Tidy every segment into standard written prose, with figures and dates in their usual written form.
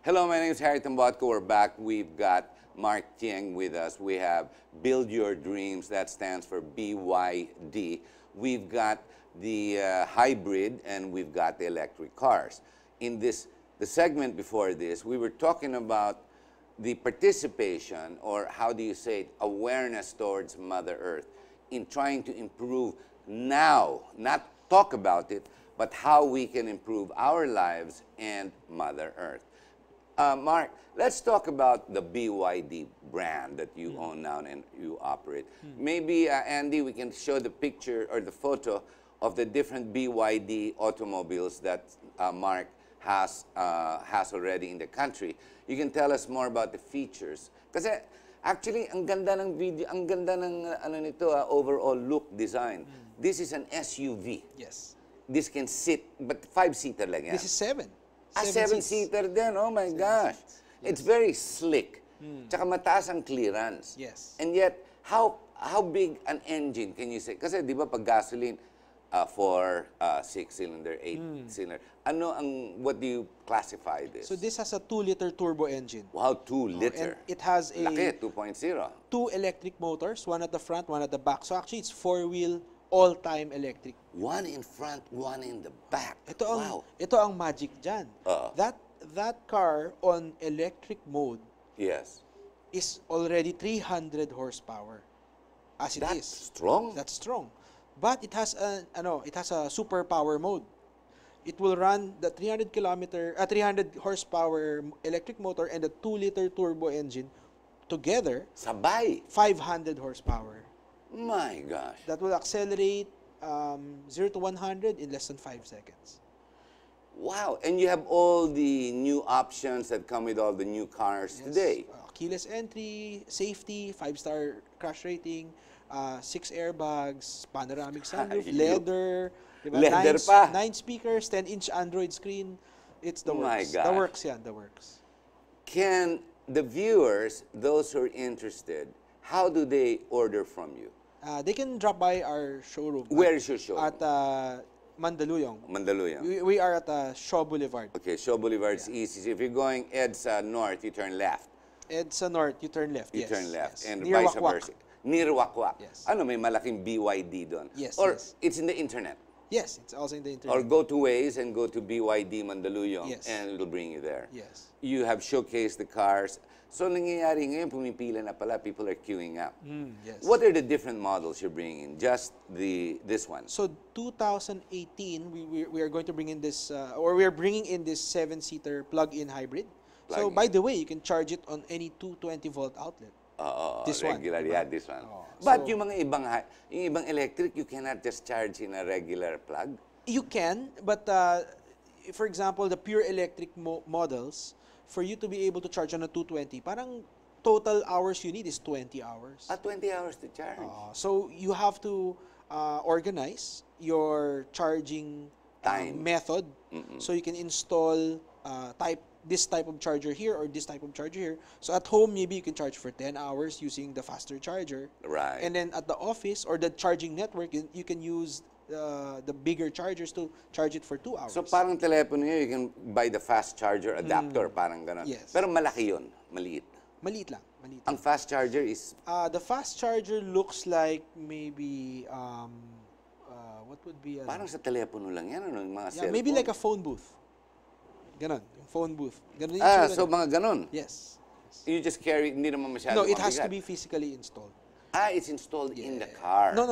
Hello, my name is Harry Tambotco. We're back. We've got Mark Tieng with us. We have Build Your Dreams. That stands for BYD. We've got the hybrid and we've got the electric cars. In the segment before this, we were talking about the participation, or how do you say it, awareness towards Mother Earth in trying to improve now, not talk about it, but how we can improve our lives and Mother Earth. Mark, let's talk about the BYD brand that you own now and you operate. Maybe, Andy, we can show the picture or the photo of the different BYD automobiles that Mark has already in the country. You can tell us more about the features. Kasi actually, ang ganda ng video, ang ganda ng overall look design. This is an SUV. Yes. This can sit, but 5-seater lang yan. This is 7. 7-seater din, oh my gosh. Yes. It's very slick. Tsaka mataas ang clearance. Yes. And yet, how big an engine can you say? Kasi di ba pag gasoline, 6-cylinder, 8-cylinder. What do you classify this? So this has a 2-liter turbo engine. Wow, 2-liter. And it has a Laki, 2.0. 2 electric motors, one at the front, one at the back. So actually, it's 4-wheel, all-time electric. One in front, one in the back. Ito ang magic dyan. That car on electric mode Yes. is already 300 horsepower. As it is. That's strong. That's strong. But it has a super power mode. It will run the 300 horsepower electric motor and the 2-liter turbo engine together. Sabay. 500 horsepower. My gosh. That will accelerate 0 to 100 in less than 5 seconds. Wow. And you have all the new options that come with all the new cars today. Keyless entry, safety, 5-star crash rating, 6 airbags, panoramic sunroof, leather, diba? Leather pa. 9 speakers, 10-inch Android screen. It's the works. My gosh. The works yan, the works. Can the viewers, those who are interested, how do they order from you? They can drop by our showroom. Where is your showroom? At Mandaluyong. Mandaluyong. We are at Shaw Boulevard. Okay, Shaw Boulevard is easy. So if you're going EDSA North, you turn left. EDSA North, you turn left. You turn left. Yes. And Near vice Wakwak. versa. Near Wakwak. Yes. May malaking BYD doon. Yes, Or yes. it's in the internet. Yes, it's also in the internet. Or go to Waze and go to BYD Mandaluyong, Yes. and it'll bring you there. Yes. You have showcased the cars. So nangyayari ngayon, pumipila na pala, people are queuing up. Yes. What are the different models you're bringing in? Just this one? So 2018, we are going to bring in this, or we are bringing in this 7-seater plug-in hybrid. So by the way, you can charge it on any 220-volt outlet. This regular, one. yeah, this one. So, But yung mga ibang electric, you cannot just charge in a regular plug? You can, but for example, the pure electric models, for you to be able to charge on a 220, parang total hours you need is 20 hours. 20 hours to charge? So you have to organize your charging time method, so you can install this type of charger here or this type of charger here. So at home, maybe you can charge for 10 hours using the faster charger. Right. And then at the office or the charging network, you can use the bigger chargers to charge it for 2 hours. So parang telepono nyo, you can buy the fast charger adapter, parang ganon. Yes. Pero malaki yun, maliit. Maliit lang. Maliit Ang fast charger is? the fast charger looks like maybe, what would be? Parang sa telepono lang yan, ano? Yung mga cellphone. Maybe like a phone booth. Ganon, yung phone booth. Ganon yung so mga ganon? Yes. You just carry, hindi naman masyado No, it has mabigat. to be physically installed. It's installed in the car. No.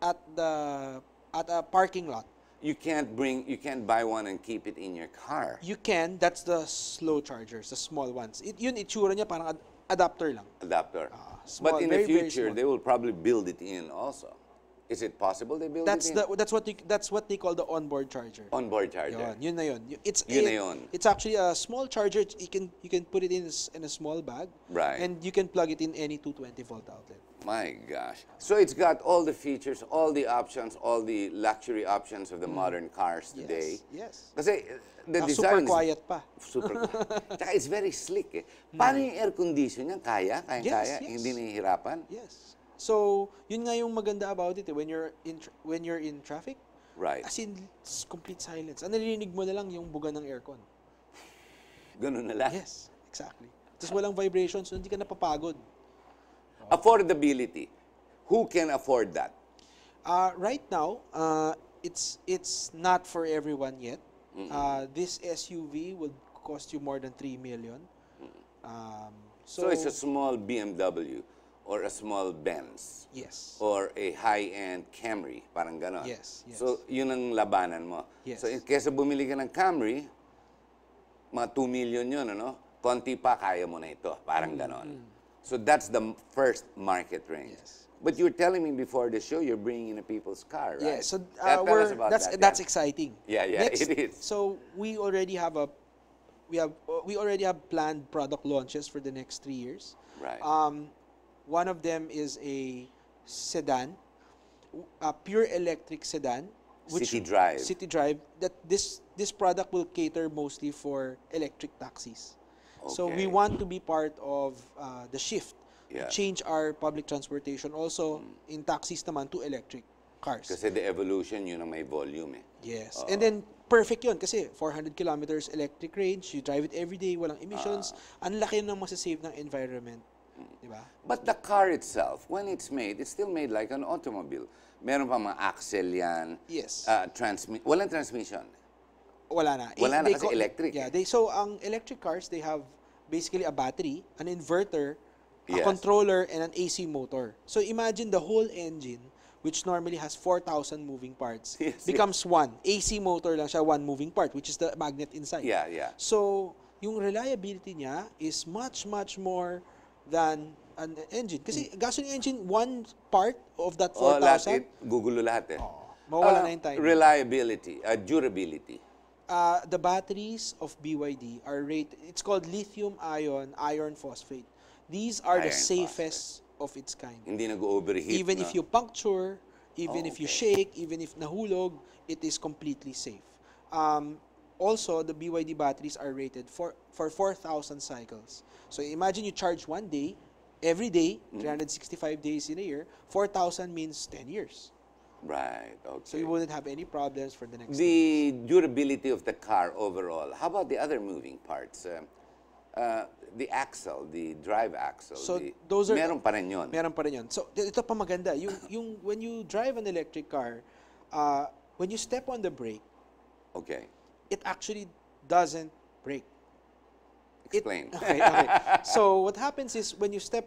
At a parking lot. You can't buy one and keep it in your car. You can. That's the slow chargers, the small ones. Yun itsura niya parang adapter lang. Adapter. Small, But in the very, very future, small. they will probably build it in also. Is it possible they build it in? That's what they call the onboard charger. Onboard charger. Yun na yun. Yun na yun. It's actually a small charger. You can put it in a small bag. Right. And you can plug it in any 220-volt outlet. My gosh. So it's got all the features, all the options, all the luxury options of the modern cars today. Yes. Kasi the Super design quiet pa. Super quiet. Tsaka it's very slick eh. Paano yung air condition niya? Kaya? Kaya? Yes. Hindi nahihirapan? Yes. So, yun nga yung maganda about it. When you're in traffic, Right. as in, it's complete silence. Ang naririnig mo na lang yung buga ng aircon. Ganun na lang. Yes, exactly. Tapos walang vibrations, so hindi ka napapagod. Affordability. Who can afford that? Right now, it's not for everyone yet. This SUV will cost you more than 3 million. So it's a small BMW or a small Benz yes. or a high-end Camry, parang ganon. Yes, yes. So yun ang labanan mo. Yes. So kesa bumili ka ng Camry, mga 2 million yun, ano? Konti pa, kaya mo na ito. Parang ganon. So that's the first market range. Yes. But you were telling me before the show, you're bringing in a people's car, right? Yeah, so Tell us about that's yeah. exciting. Yeah, Next, it is. So we already have we already have planned product launches for the next 3 years. Right. One of them is a sedan, a pure electric sedan, City drive. City drive. That this product will cater mostly for electric taxis. So we Okay. want to be part of the shift Yeah. to change our public transportation also in taxis naman to electric cars. Kasi the evolution, yun ang may volume eh. Yes. And then, perfect yun kasi 400 kilometers electric range, you drive it every day, walang emissions, ang laki ng masasave ng environment. Diba? But the car itself, when it's made, it's still made like an automobile. Meron pa mga axle yan. Yes. Walang transmission. Wala na. Wala na They kasi call- electric Yeah, eh. so ang electric cars, they have basically a battery, an inverter, a Yes. controller, and an AC motor. So imagine the whole engine, which normally has 4,000 moving parts, Yes, becomes one. AC motor lang siya, one moving part, which is the magnet inside. Yeah, yeah. So, yung reliability niya is much, much more than an engine. Kasi gasoline engine, one part of that Oh, lahat 4,000, gugulo lahat eh. mawala na yung time. Reliability, durability. The batteries of BYD are rated, it's called lithium iron phosphate. These are the Iron safest of its kind. Hindi nag-overheat. Even no? if you puncture, even Oh, if you okay. shake, even if nahulog, it is completely safe. Also, the BYD batteries are rated for 4,000 cycles. So imagine you charge one day, every day, 365 days in a year, 4,000 means 10 years. Right, okay. So you wouldn't have any problems for the next The durability of the car overall. How about the other moving parts? The axle, the drive axle. So the, those are meron pa rin yun. Meron pa rin yun. So ito pa maganda, yung when you drive an electric car, when you step on the brake, Okay. it actually doesn't brake. Explain. Okay. So what happens is when you step,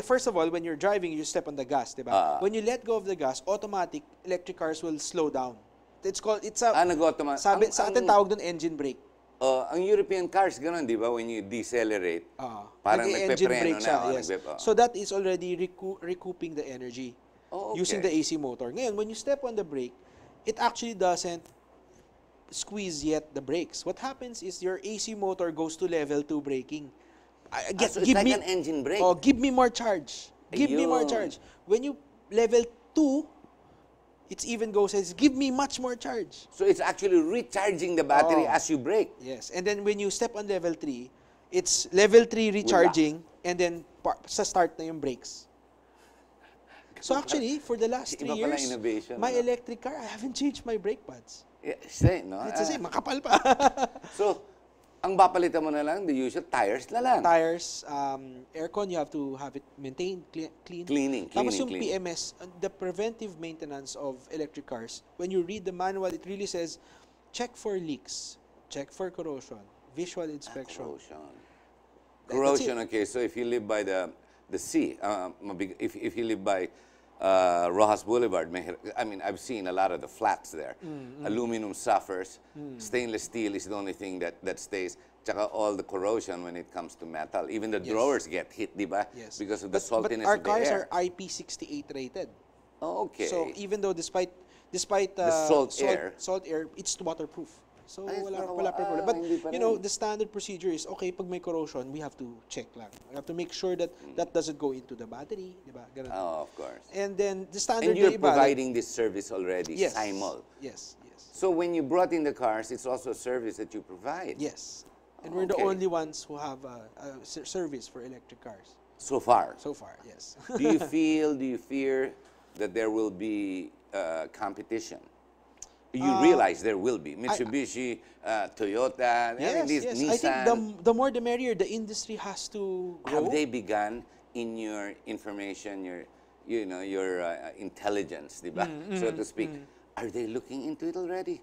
first of all, when you're driving, you step on the gas, diba? When you let go of the gas, automatic electric cars will slow down. It's a nag-automatic. sabi sa atin tawag doon engine brake. Ang European cars, gano'n, di ba? When you decelerate, parang Nag-engine nagpe-preno brake na. siya, oh, yes. nagpe- So that is already recouping the energy using the okay. AC motor. Ngayon, when you step on the brake, it actually doesn't squeeze yet the brakes. What happens is your AC motor goes to level 2 braking. So it's like an engine brake. Oh, give me more charge. Give me more Ayun. charge. When you level 2, it even goes says, give me much more charge. So it's actually recharging the battery as you brake. Yes. And then when you step on level 3, it's level 3 recharging and then sa start na yung brakes. So actually, for the last 3 Iba pala years, innovation, my no? electric car, I haven't changed my brake pads. Yeah, same, no? It's the same, makapal pa. So, ang papalitan mo na lang, the usual tires na lang. Tires, aircon, you have to have it maintained, clean. Cleaning, Tapos yung cleaning. PMS, the preventive maintenance of electric cars, when you read the manual, it really says, check for leaks, check for corrosion, visual inspection. Corrosion. That's Corrosion, it. okay. So if you live by the sea, if you live by Rojas Boulevard, I mean, I've seen a lot of the flats there. Aluminum suffers. Stainless steel is the only thing that stays. Tsaka all the corrosion when it comes to metal. Even the drawers get hit, di ba? Yes. Because of the But saltiness our of the cars air. are IP68 rated. Okay. So even though despite salt air. salt air, it's waterproof. So Ay, wala nakawa- problem. But hindi pa you know, rin. the standard procedure is okay pag may corrosion, we have to check lang. We have to make sure that that doesn't go into the battery, di ba? Ganun. Oh, of course. And then the standard And you're na iba, providing this service already, yes. Simul. Yes, yes. So when you brought in the cars, it's also a service that you provide. Yes. And we're the Okay. only ones who have a service for electric cars So far. so far, yes. Do you fear that there will be competition? You realize there will be Mitsubishi, Toyota, I mean, these yes. Nissan. I think the more the merrier. The industry has to grow. Have they begun in your information, your intelligence, di ba? So to speak. Are they looking into it already?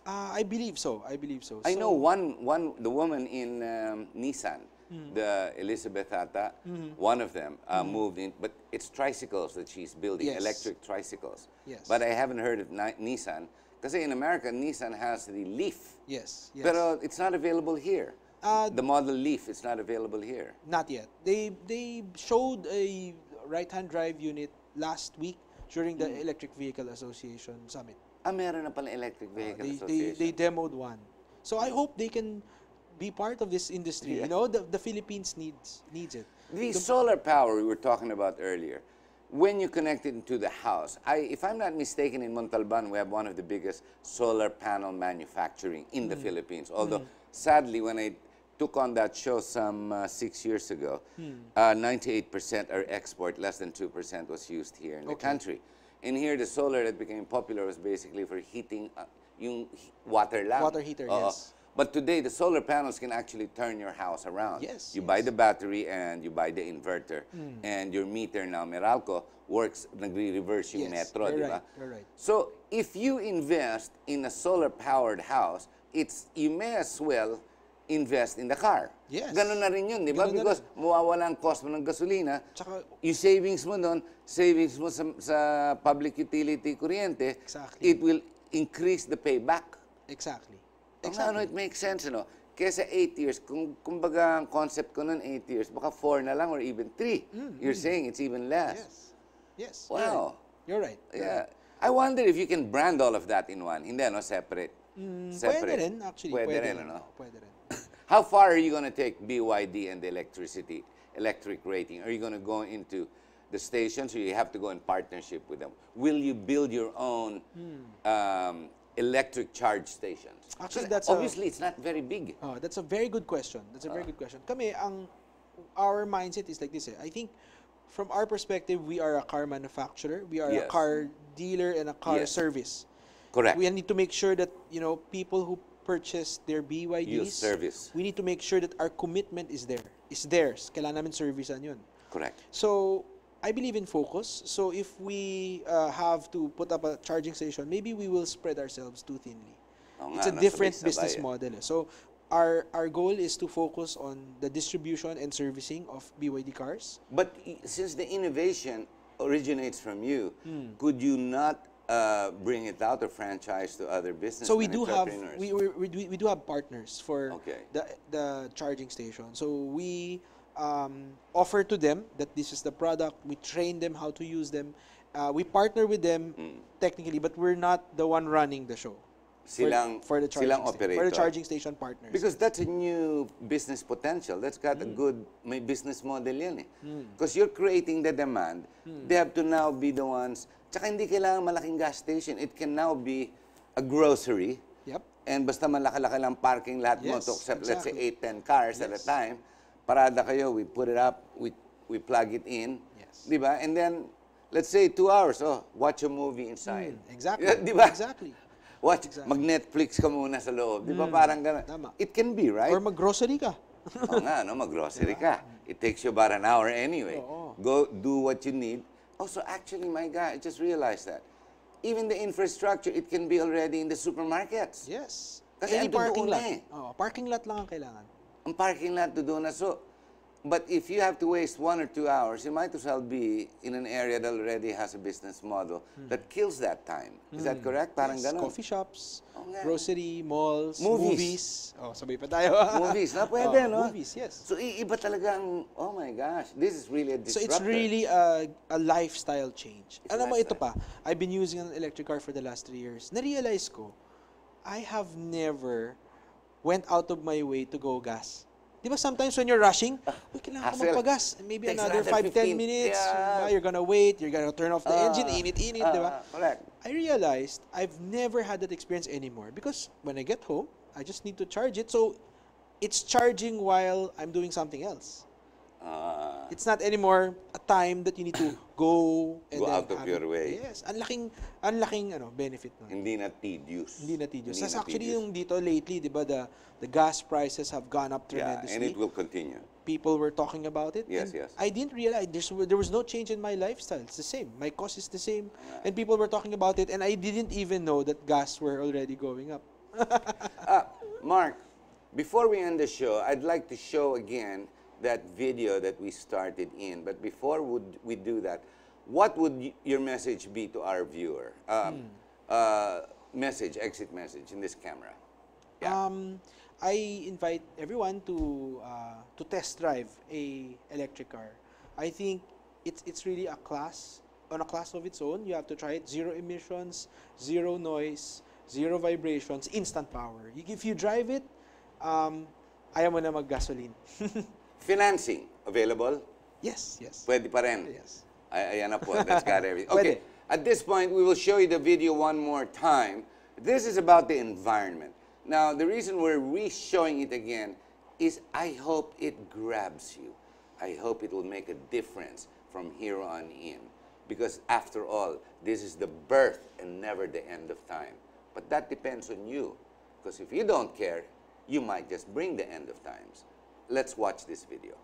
I believe so. I believe so. I So, know the woman in Nissan, the Elizabeth Ata, one of them moved in, but it's tricycles that she's building, Yes. electric tricycles. Yes. But I haven't heard of Nissan, kasi in America, Nissan has the Leaf. Yes. Yes. Pero it's not available here. The model Leaf is not available here. Not yet. They showed a right-hand drive unit last week during the Electric Vehicle Association Summit. Meron na pala electric vehicle They association. demoed one. So I hope they can be part of this industry. Yeah. You know, the Philippines needs it. The solar power we were talking about earlier, when you connect it to the house, if I'm not mistaken, in Montalban, we have one of the biggest solar panel manufacturing in the Philippines. Although, sadly, when I took on that show some 6 years ago, 98% are export, less than 2% was used here in the country. And here, the solar that became popular was basically for heating yung water lang. Water heater, Oo. yes. But today, the solar panels can actually turn your house around. Yes, You yes. buy the battery and you buy the inverter. And your meter now, Meralco, works, nagre-reverse yung Yes, metro, you're di ba? right, you're right. So, if you invest in a solar-powered house, you may as well invest in the car. Yes. Ganun na rin yun, di ba? Ganun na Because mawawala ang cost mo ng gasolina. Tsaka- Yung savings mo doon, savings mo sa public utility kuryente, Exactly. it will increase the payback. Exactly. Ano, it makes sense, ano? Kesa 8 years, kumbaga ang concept ko nun 8 years, baka 4 na lang or even 3. You're saying it's even less. Yes. Wow. You're right. Yeah. I wonder if you can brand all of that in one. Hindi, no? Separate. Pwede rin, actually. Pwede rin, ano? Pwede rin. How far are you going to take BYD and the electric rating? Are you going to go into the stations or you have to go in partnership with them? Will you build your own electric charge stations? Actually, 'Cause obviously, it's not very big. That's a very good question. Kami, our mindset is like this. I think from our perspective, we are a car manufacturer, we are a Yes. car dealer, and a car Yes. service. Correct. We need to make sure that, people who purchase their BYDs, Use service. we need to make sure that our commitment is theirs. Kailangan namin servicean yun. Correct. So, I believe in focus. So, if we have to put up a charging station, maybe we will spread ourselves too thinly. Oo It's nga, a no, different sabay-sabay, business eh. model. So, our goal is to focus on the distribution and servicing of BYD cars. But since the innovation originates from you, could you not bring it out or franchise to other business So we do have entrepreneurs? we do have partners for Okay. the charging station. So we offer to them that this is the product. We train them how to use them. We partner with them technically, but we're not the one running the show. For the charging silang for the operator. charging station partners. Because that's a new business potential. That's got a good may business model yan eh. Because you're creating the demand. They have to now be the ones. Tsaka hindi kailangan malaking gas station. It can now be a grocery. Yep. And basta malaki-laki lang parking lot mo Yes, to accept, let's say, exactly. 8, 10 cars at a time. Parada kayo, we put it up, we plug it in. Yes. Di ba? And then, let's say 2 hours, watch a movie inside. Exactly. Di ba? Exactly. Watch, Exactly. mag-Netflix ka muna sa loob. Di ba parang gano'n? Tama. It can be, right? Or mag-grocery ka. Oo nga, no? Mag-grocery ka. It takes you about an hour anyway. Oo. Go do what you need. Also, actually, my guy, I just realized that. Even the infrastructure, it can be already in the supermarkets. Yes. Kasi Any ando parking doon lot. na eh. Parking lot lang ang kailangan. Ang parking lot doon na. So, but if you have to waste 1 or 2 hours, you might as well be in an area that already has a business model that kills that time. Is that correct? Parang Yes, ganon. coffee shops, Oo nga. grocery, malls, Movies. Sabay pa tayo. Movies, na pwede, no? Movies, yes. So, iba talaga ang, oh my gosh, this is really a So disruptor. it's really a lifestyle change. It's Alam mo, ito lifestyle. pa, I've been using an electric car for the last 3 years. Na-realize ko, I have never went out of my way to go gas. Di ba sometimes when you're rushing, kailangan ko Hassle. magpagas. Maybe Takes another another 5-10 15, minutes. yeah. You're gonna wait, you're gonna turn off the engine, init-init, di ba? Correct. I realized I've never had that experience anymore because when I get home, I just need to charge it. So it's charging while I'm doing something else. It's not anymore a time that you need to go and Go then out of have your it. way. Yes, ang laking benefit nun. Hindi na tedious. Hindi na tedious. Hindi That's na actually tedious. yung dito lately, di ba, the gas prices have gone up Yeah, tremendously. and it will continue. People were talking about it. Yes, and yes. I didn't realize there was no change in my lifestyle. It's the same. My cost is the same. And people were talking about it, and I didn't even know that gas were already going up. Mark, before we end the show, I'd like to show again that video that we started in. But before we do that, what would your message be to our viewer? Exit message in this camera. Yeah. I invite everyone to test drive a electric car. I think it's really a class of its own. You have to try it. Zero emissions, zero noise, zero vibrations, instant power. If you drive it, ayaw mo na mag-gasoline. Financing available? Yes, yes. Pwede pa rin. Yes. Ayan na po. That's got everything. Okay. Pwede. At this point, we will show you the video one more time. This is about the environment. Now, the reason we're re-showing it again is I hope it grabs you. I hope it will make a difference from here on in. Because after all, this is the birth and never the end of time. But that depends on you. Because if you don't care, you might just bring the end of times. Let's watch this video.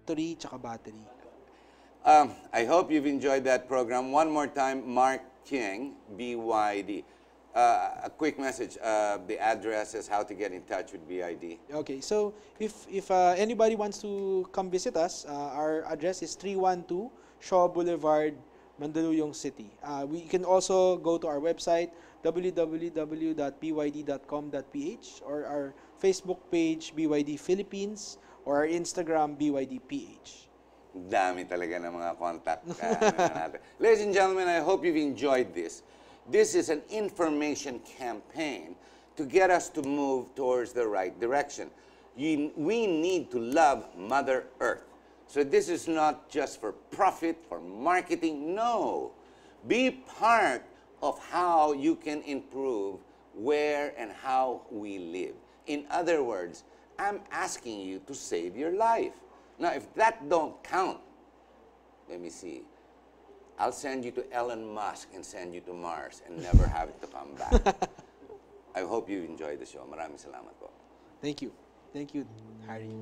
factory, tsaka battery. I hope you've enjoyed that program. One more time, Mark King, BYD. A quick message, the address is how to get in touch with BID. Okay, so if anybody wants to come visit us, our address is 312 Shaw Boulevard, Mandaluyong City. We can also go to our website, www.byd.com.ph, or our Facebook page, BYD Philippines, or our Instagram, BYDPH. Dami talaga ng mga contact natin. Ladies and gentlemen, I hope you've enjoyed this. This is an information campaign to get us to move towards the right direction. We need to love Mother Earth. So this is not just for profit, for marketing. No. Be part of how you can improve where and how we live. In other words, I'm asking you to save your life. Now, if that don't count, let me see. I'll send you to Elon Musk and send you to Mars and never have it to come back. I hope you enjoyed the show. Maraming salamat po. Thank you. Thank you, Harry.